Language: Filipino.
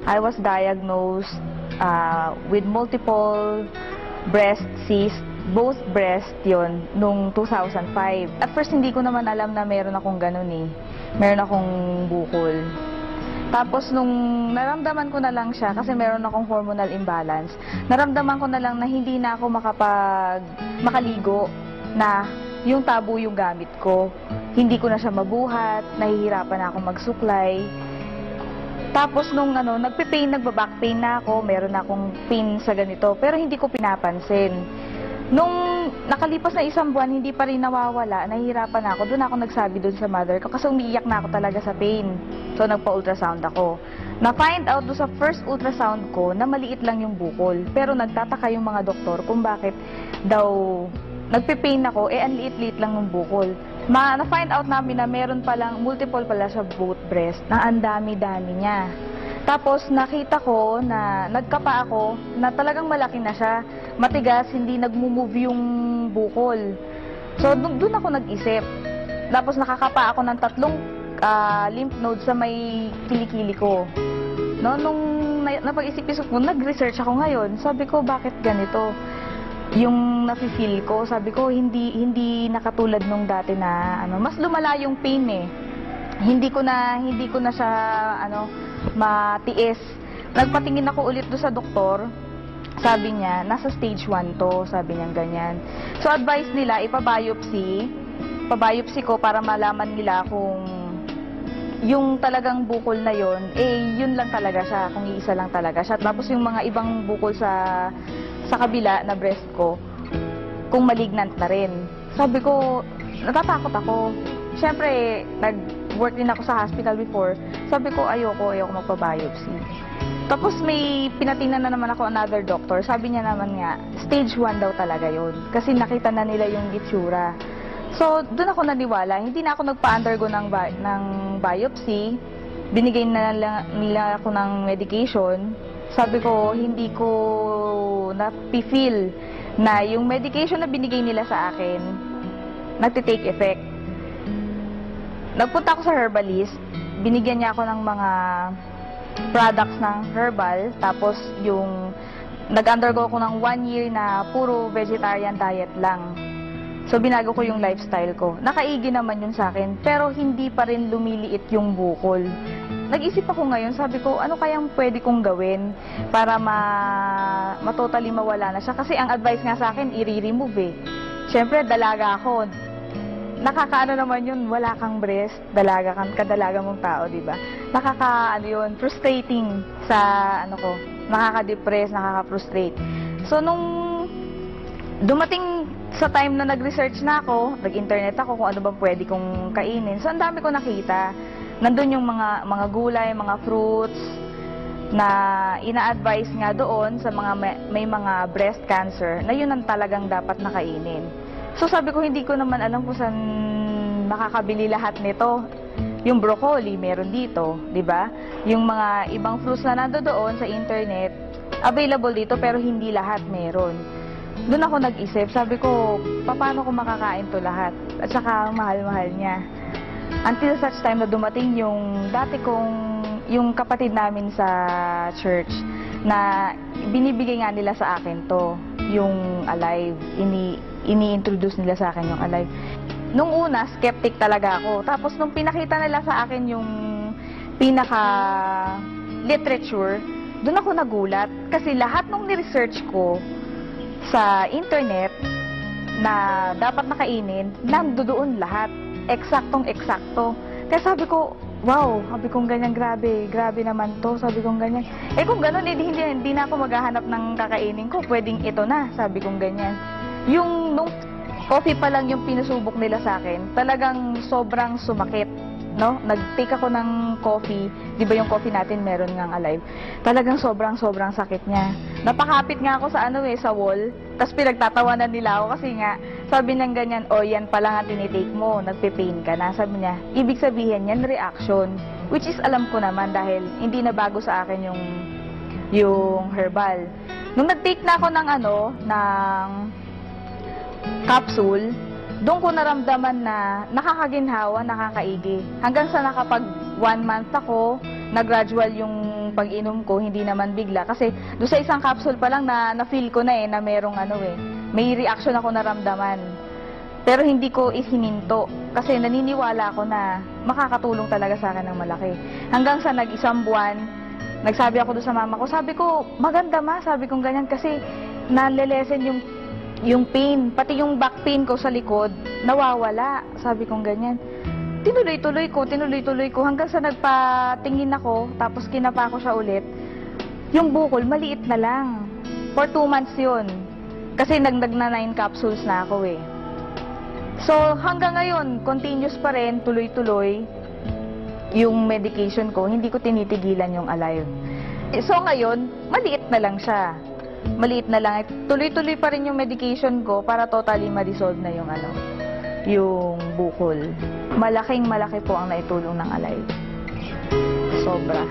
I was diagnosed with multiple breast cysts, both breast yon nung 2005. At first, hindi ko naman alam na meron akong ganun eh. Meron akong bukol. Tapos, nung naramdaman ko na lang siya, kasi meron akong hormonal imbalance, naramdaman ko na lang na hindi na ako makaligo, na yung tabo yung gamit ko. Hindi ko na siya mabuhat, nahihirapan na ako magsuklay. Tapos nung nagbaback pain na ako, meron na akong pain sa ganito, pero hindi ko pinapansin. Nung nakalipas na 1 buwan, hindi pa rin nawawala, nahihirapan na ako. Doon ako nagsabi doon sa mother ko kasi umiiyak na ako talaga sa pain. So nagpa-ultrasound ako. Na-find out doon sa first ultrasound ko na maliit lang yung bukol. Pero nagtataka yung mga doktor kung bakit daw nagpe-pain ako, ang liit-liit lang ng bukol. Na-find out namin na meron palang, multiple pala sa both breast, na ang dami-dami niya. Tapos nakita ko na nagkapa ako, na talagang malaki na siya. Matigas, hindi nagmo-move yung bukol. So doon ako nag-isip. Tapos nakakapa ako ng 3 lymph nodes sa may kilikili ko. No, nung napag-isip-isip ko, nag-research ako ngayon. Sabi ko, bakit ganito? Yung nafe-feel ko, sabi ko, hindi nakatulad nung dati na mas lumala yung pain eh. Hindi ko na siya matiis. Nagpatingin ako ulit do sa doktor. Sabi niya, nasa stage 1 to, sabi niya ganyan. So advice nila ipa-biopsy. Pa-biopsy ko para malaman nila kung yung talagang bukol na yon, yun lang talaga siya, kung iisa lang talaga siya. Tapos yung mga ibang bukol sa kabila na breast ko, kung malignant na rin. Sabi ko, natatakot ako. Siyempre, nag-work din ako sa hospital before. Sabi ko, ayoko magpa-biopsy. Tapos may pinatingnan na naman ako another doctor. Sabi niya naman nga, stage 1 daw talaga yun. Kasi nakita na nila yung itsura. So, doon ako naniwala. Hindi na ako nagpa-undergo ng biopsy. Binigay na nila ako ng medication. Sabi ko, hindi ko na-feel na yung medication na binigay nila sa akin, nagtitake effect. Nagpunta ako sa herbalist, binigyan niya ako ng mga products ng herbal, tapos yung nag-undergo ako ng 1 year na puro vegetarian diet lang. So, binago ko yung lifestyle ko. Nakaigi naman yun sa akin, pero hindi pa rin lumiliit yung bukol. Nag-isip ako ngayon, sabi ko, ano kayang pwede kong gawin para totally mawala na siya? Kasi ang advice nga sa akin, i-remove eh. Siyempre, dalaga ako. Nakakaano naman yun, wala kang breast, kadalaga mong tao, di ba? Yun, frustrating sa, nakaka-depress, nakaka-frustrate. So, nung dumating sa time na nag-research na ako, nag-internet ako kung ano bang pwede kong kainin. So, ang dami ko nakita. Nandun yung mga gulay, mga fruits na ina-advise nga doon sa mga may mga breast cancer na yun ang talagang dapat nakainin. So sabi ko, hindi ko naman alam kung saan makakabili lahat nito. Yung broccoli, meron dito, di ba? Yung mga ibang fruits na nandoon sa internet, available dito pero hindi lahat meron. Doon ako nag-isip, sabi ko, paano ko makakain to lahat? At saka mahal-mahal niya. Until such time na dumating yung yung kapatid namin sa church na binibigay nga nila sa akin to, yung Alive. Ini-introduce nila sa akin yung Alive. Nung una, skeptic talaga ako. Tapos nung pinakita nila sa akin yung pinaka-literature, doon ako nagulat. Kasi lahat nung ni-research ko sa internet na dapat nakainin, nandoon lahat. Eksaktong-eksakto. Kaya sabi ko, wow, sabi kong ganyan, grabe naman to, sabi kong ganyan. Kung gano'n, hindi na ako maghahanap ng kakainin ko, pwedeng ito na, sabi kong ganyan. Nung coffee pa lang yung pinasubok nila sa akin, talagang sobrang sumakit, no? Nag-take ako ng coffee, di ba yung coffee natin meron ngang Alive? Talagang sobrang sakit niya. Napakapit nga ako sa sa wall, tapos pinagtatawanan nila ako kasi nga, sabi ng ganyan, yan pala nga tinitake mo, nagpe-pain ka na. Sabi niya, ibig sabihin yan, reaction. Which is alam ko naman dahil hindi na bago sa akin yung herbal. Nung nag-take na ako ng capsule, doon ko naramdaman na nakakaginhawa, nakakaigi. Hanggang sa nakapag 1 month ako, na-gradual yung pag-inom ko, hindi naman bigla. Kasi doon sa isang capsule pa lang na-feel ko na na merong may reaction ako naramdaman. Pero hindi ko isininto kasi naniniwala ako na makakatulong talaga sa akin ng malaki. Hanggang sa nag-isang buwan, nagsabi ako doon sa mama ko, sabi ko, maganda ma, sabi kong ganyan kasi nalelesen yung pain, pati yung back pain ko sa likod, nawawala, sabi kong ganyan. Tinuloy-tuloy ko hanggang sa nagpatingin ako, tapos kinapa ko siya ulit. Yung bukol, maliit na lang. For 2 months yun. Kasi nagdag na 9 capsules na ako eh. So, hanggang ngayon, continuous pa rin, tuloy-tuloy yung medication ko. Hindi ko tinitigilan yung Alive. So, ngayon, maliit na lang siya. Maliit na lang. Tuloy-tuloy pa rin yung medication ko para totally ma-dissolve na yung bukol. Malaking malaki po ang naitulong ng Alive. Sobra.